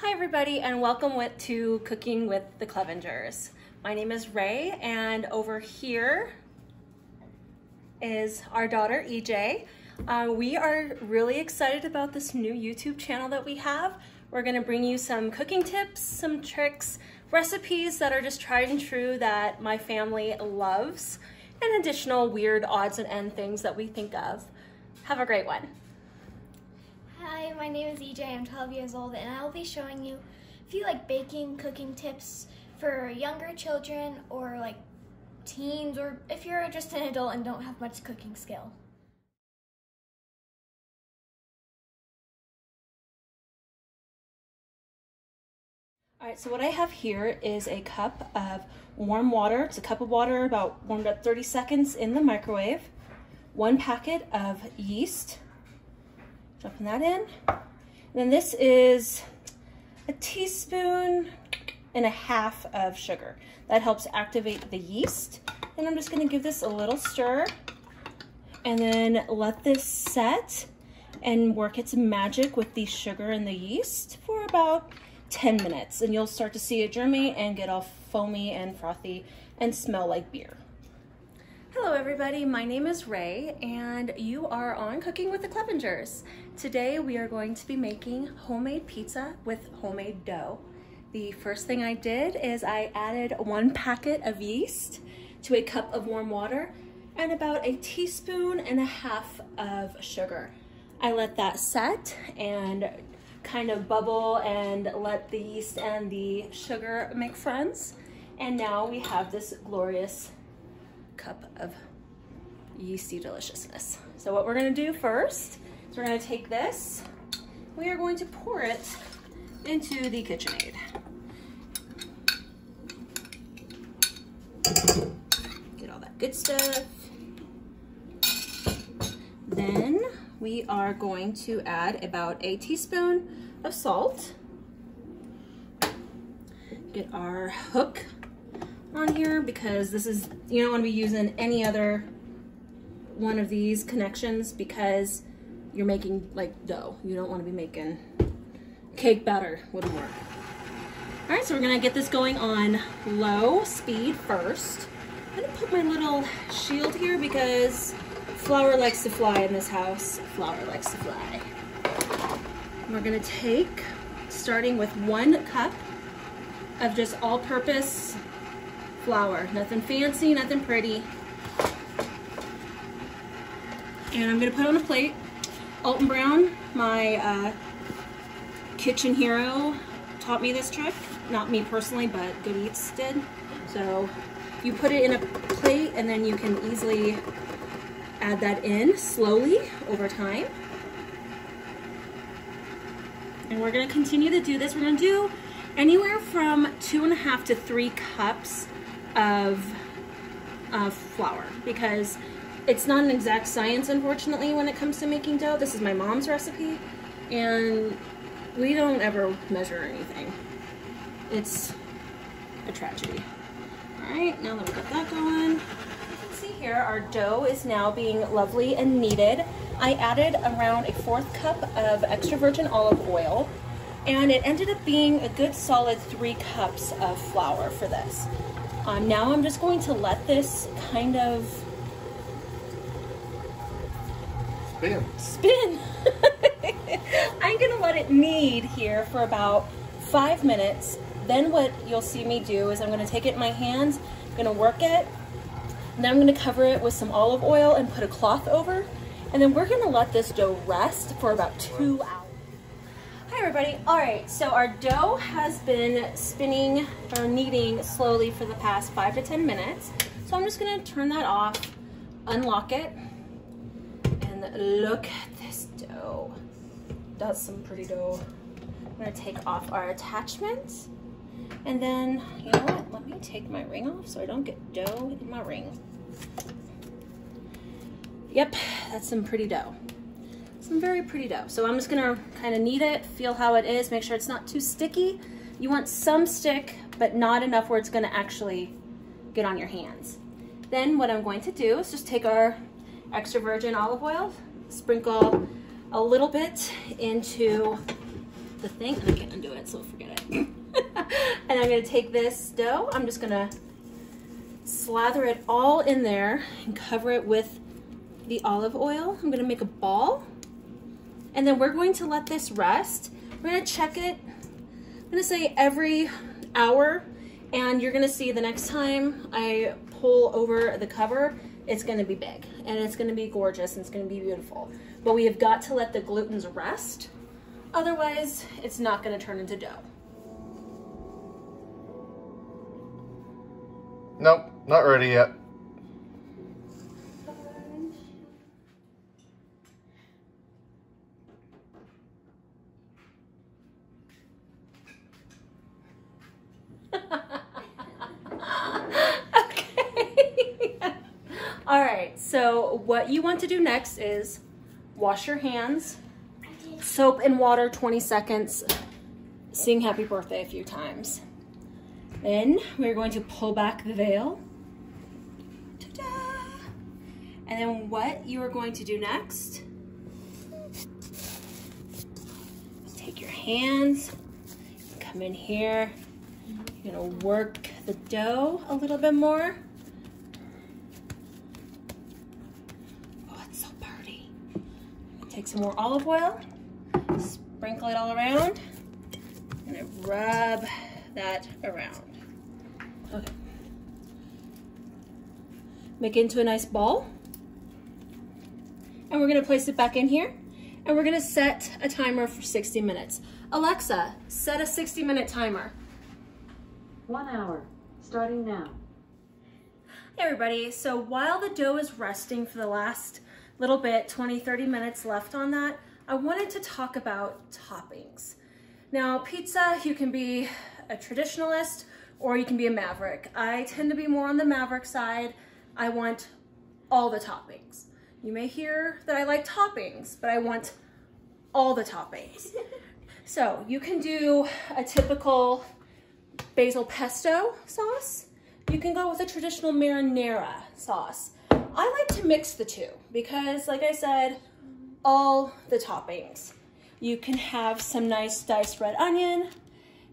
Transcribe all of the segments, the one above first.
Hi everybody, and welcome to Cooking with the Clevengers. My name is Ray, and over here is our daughter EJ. We are really excited about this new YouTube channel that we have. We're going to bring you some cooking tips, some tricks, recipes that are just tried and true that my family loves, and additional weird odds and end things that we think of. Have a great one. Hi, my name is EJ. I'm 12 years old, and I'll be showing you a few baking, cooking tips for younger children or teens, or if you're just an adult and don't have much cooking skill. All right, so what I have here is a cup of warm water. It's a cup of water about warmed up 30 seconds in the microwave. 1 packet of yeast. Dropping that in. And then this is a teaspoon and a half of sugar. That helps activate the yeast. And I'm just gonna give this a little stir and then let this set and work its magic with the sugar and the yeast for about 10 minutes. And you'll start to see it germinate and get all foamy and frothy and smell like beer. Hello everybody, my name is Ray and you are on Cooking with the Clevengers. Today we are going to be making homemade pizza with homemade dough. The first thing I did is I added 1 packet of yeast to a cup of warm water and about a teaspoon and a half of sugar. I let that set and kind of bubble and let the yeast and the sugar make friends. And now we have this glorious cup of yeasty deliciousness. So what we're gonna do first is we're gonna take this, we are going to pour it into the KitchenAid. Get all that good stuff. Then we are going to add about a teaspoon of salt. Get our hook on here because this is, you don't want to be using any other one of these connections because you're making dough. You don't want to be making cake batter, wouldn't work. All right, so we're gonna get this going on low speed first. I'm gonna put my little shield here because flour likes to fly in this house. Flour likes to fly. We're gonna take, starting with 1 cup of just all-purpose flour. Nothing fancy, nothing pretty. And I'm gonna put on a plate. Alton Brown, my kitchen hero, taught me this trick. Not me personally, but Good Eats did. So you put it in a plate and then you can easily add that in slowly over time. And we're gonna continue to do this. We're gonna do anywhere from 2.5 to 3 cups of flour because it's not an exact science, unfortunately, when it comes to making dough. This is my mom's recipe and we don't ever measure anything. It's a tragedy. All right, now that we got that going, you can see here our dough is now being lovely and kneaded. I added around a 1/4 cup of extra virgin olive oil, and it ended up being a good solid 3 cups of flour for this. Now I'm just going to let this kind of spin. I'm gonna let it knead here for about 5 minutes. Then what you'll see me do is I'm gonna take it in my hands, I'm gonna work it, and then I'm gonna cover it with some olive oil and put a cloth over, and then we're gonna let this dough rest for about 2 hours. Hi everybody. All right, so our dough has been spinning or kneading slowly for the past 5 to 10 minutes. So I'm just gonna turn that off, unlock it, and look at this dough. That's some pretty dough. I'm gonna take off our attachments. And then, you know what? Let me take my ring off so I don't get dough in my ring. Yep, that's some pretty dough. Some very pretty dough. So I'm just gonna kind of knead it, feel how it is, make sure it's not too sticky. You want some stick, but not enough where it's gonna actually get on your hands. Then what I'm going to do is just take our extra virgin olive oil, sprinkle a little bit into the thing, and I can't undo it, so forget it. And I'm gonna take this dough, I'm just gonna slather it all in there and cover it with the olive oil. I'm gonna make a ball, and then we're going to let this rest. We're gonna check it, I'm gonna say every hour, and you're gonna see the next time I pull over the cover, it's gonna be big, and it's gonna be gorgeous, and it's gonna be beautiful. But we have got to let the glutens rest, otherwise it's not gonna turn into dough. Nope, not ready yet. All right, so what you want to do next is wash your hands, soap and water 20 seconds, sing happy birthday a few times. Then we're going to pull back the veil. Ta-da! And then what you are going to do next, take your hands, come in here, you're gonna work the dough a little bit more. Take some more olive oil, sprinkle it all around, and then rub that around. Okay. Make it into a nice ball. And we're gonna place it back in here, and we're gonna set a timer for 60 minutes. Alexa, set a 60-minute timer. 1 hour, starting now. Hey everybody, so while the dough is resting for the last little bit, 20-30 minutes left on that, I wanted to talk about toppings. Now, pizza, you can be a traditionalist or you can be a maverick. I tend to be more on the maverick side. I want all the toppings. You may hear that I like toppings, but I want all the toppings. So you can do a typical basil pesto sauce. You can go with a traditional marinara sauce. I like to mix the two because, like I said, all the toppings. You can have some nice diced red onion.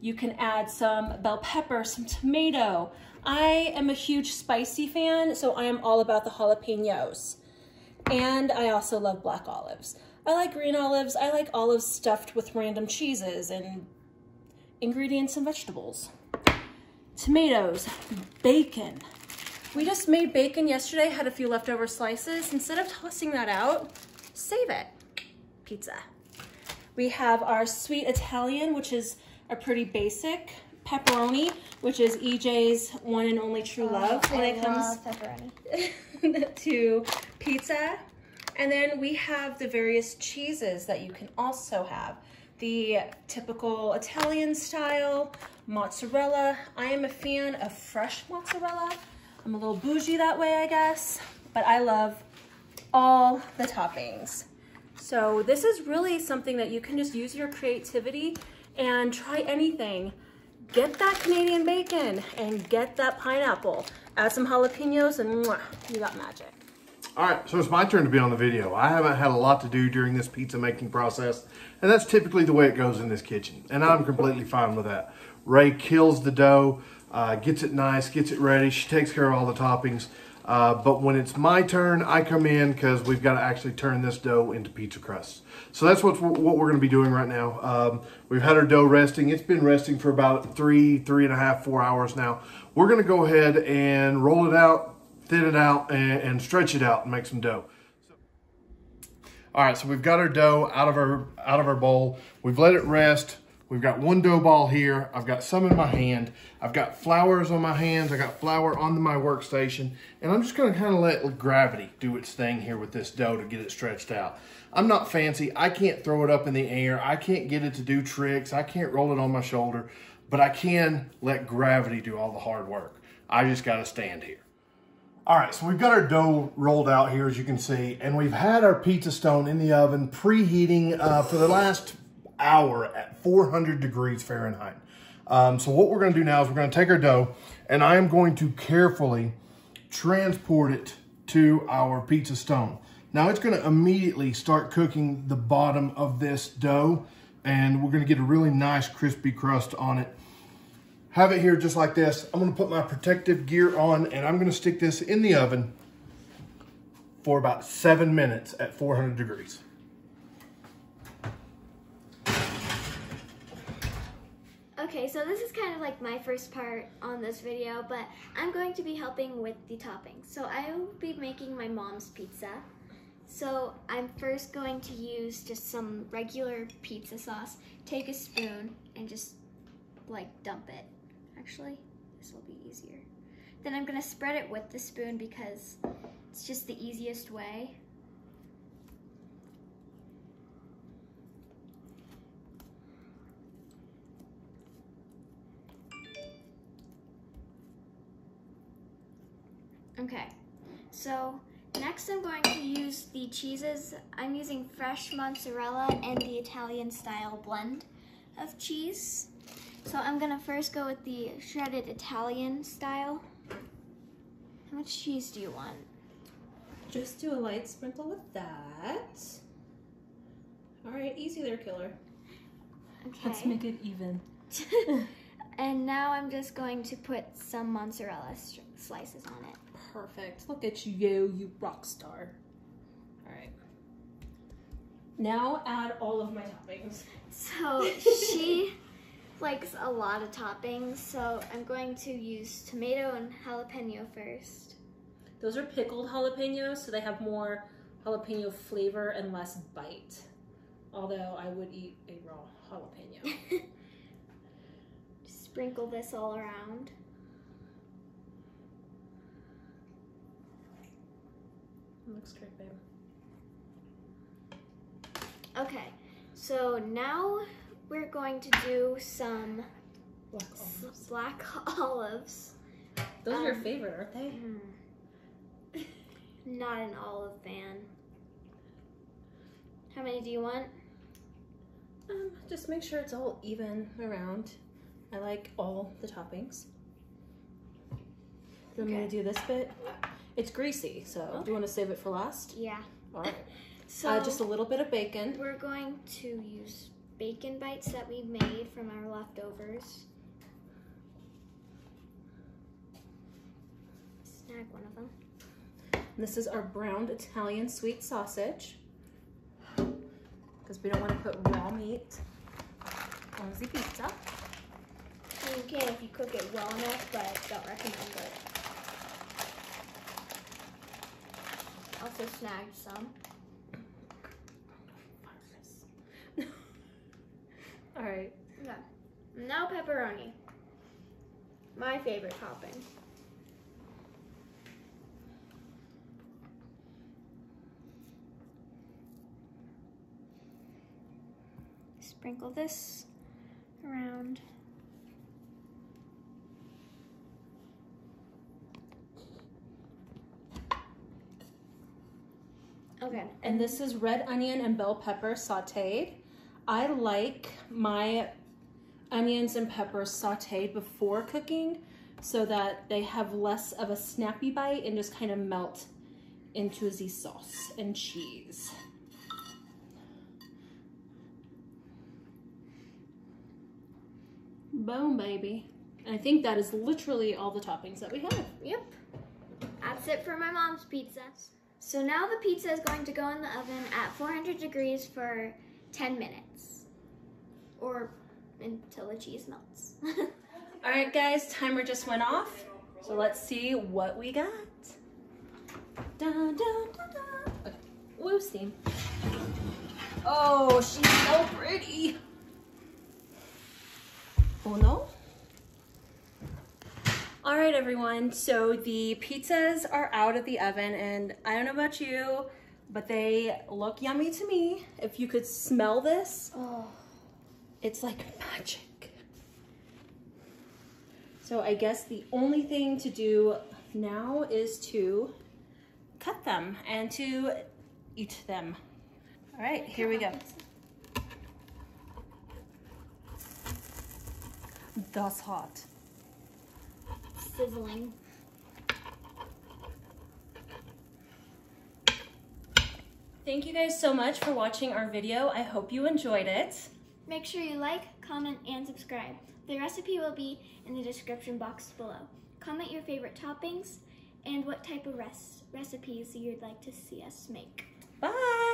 You can add some bell pepper, some tomato. I am a huge spicy fan, so I am all about the jalapenos. And I also love black olives. I like green olives. I like olives stuffed with random cheeses and ingredients and vegetables. Tomatoes, bacon. We just made bacon yesterday, had a few leftover slices. Instead of tossing that out, save it. Pizza. We have our sweet Italian, which is a pretty basic. Pepperoni, which is EJ's one and only true love when it comes to pizza. And then we have the various cheeses that you can also have. The typical Italian style, mozzarella. I am a fan of fresh mozzarella. I'm a little bougie that way, I guess, but I love all the toppings. So this is really something that you can just use your creativity and try anything. Get that Canadian bacon and get that pineapple. Add some jalapenos and mwah, you got magic. All right, so it's my turn to be on the video. I haven't had a lot to do during this pizza making process, and that's typically the way it goes in this kitchen, and I'm completely fine with that. Ray kills the dough, gets it nice, gets it ready. She takes care of all the toppings. But when it's my turn, I come in because we've got to actually turn this dough into pizza crusts. So that's what we're going to be doing right now. We've had our dough resting. It's been resting for about 3.5, 4 hours now. We're going to go ahead and roll it out, thin it out, and stretch it out and make some dough. All right, so we've got our dough out of our bowl. We've let it rest. We've got one dough ball here. I've got some in my hand. I've got flours on my hands. I got flour on my workstation. And I'm just gonna kind of let gravity do its thing here with this dough to get it stretched out. I'm not fancy. I can't throw it up in the air. I can't get it to do tricks. I can't roll it on my shoulder, but I can let gravity do all the hard work. I just gotta stand here. All right, so we've got our dough rolled out here, as you can see, and we've had our pizza stone in the oven preheating for the last hour at 400 degrees Fahrenheit. So what we're gonna do now is we're gonna take our dough and I am going to carefully transport it to our pizza stone. Now it's gonna immediately start cooking the bottom of this dough and we're gonna get a really nice crispy crust on it. Have it here just like this. I'm gonna put my protective gear on, and I'm gonna stick this in the oven for about 7 minutes at 400 degrees. Okay, so this is kind of like my first part on this video, but I'm going to be helping with the toppings. So I will be making my mom's pizza. So I'm first going to use just some regular pizza sauce. Take a spoon and just like dump it. Actually, this will be easier. Then I'm gonna spread it with the spoon because it's just the easiest way. Okay, so next I'm going to use the cheeses. I'm using fresh mozzarella and the Italian style blend of cheese. So I'm gonna first go with the shredded Italian style. How much cheese do you want? Just do a light sprinkle with that. All right, easy there, killer. Okay. Let's make it even. And now I'm just going to put some mozzarella slices on it. Perfect. Look at you, you rock star. All right. Now add all of my toppings. So she likes a lot of toppings, so I'm going to use tomato and jalapeno first. Those are pickled jalapenos, so they have more jalapeno flavor and less bite. Although I would eat a raw jalapeno. Sprinkle this all around. Looks great, babe. Okay, so now we're going to do some black olives. Those are your favorite, aren't they? Not an olive fan. How many do you want? Just make sure it's all even around. I like all the toppings. Do you want me to do this bit? It's greasy, so do you want to save it for last? Yeah. All right. So just a little bit of bacon. We're going to use bacon bites that we made from our leftovers. Snag one of them. And this is our browned Italian sweet sausage, because we don't want to put raw meat on the pizza. You can if you cook it well enough, but don't recommend it. Also snagged some. All right. Okay. Now pepperoni. My favorite topping. Sprinkle this around. Okay. And this is red onion and bell pepper sauteed. I like my onions and peppers sauteed before cooking so that they have less of a snappy bite and just kind of melt into the sauce and cheese. Boom, baby. And I think that is literally all the toppings that we have. Yep. That's it for my mom's pizza. So now the pizza is going to go in the oven at 400 degrees for 10 minutes. Or until the cheese melts. All right, guys, timer just went off. So let's see what we got. Dun, dun, dun, dun. Okay, woo steam. Oh, she's so pretty. Oh no. All right, everyone, so the pizzas are out of the oven, and I don't know about you, but they look yummy to me. If you could smell this, oh, it's like magic. So I guess the only thing to do now is to cut them and to eat them. All right, here we go. That's hot. Sizzling. Thank you guys so much for watching our video. I hope you enjoyed it. Make sure you like, comment, and subscribe. The recipe will be in the description box below. Comment your favorite toppings and what type of recipes you'd like to see us make. Bye!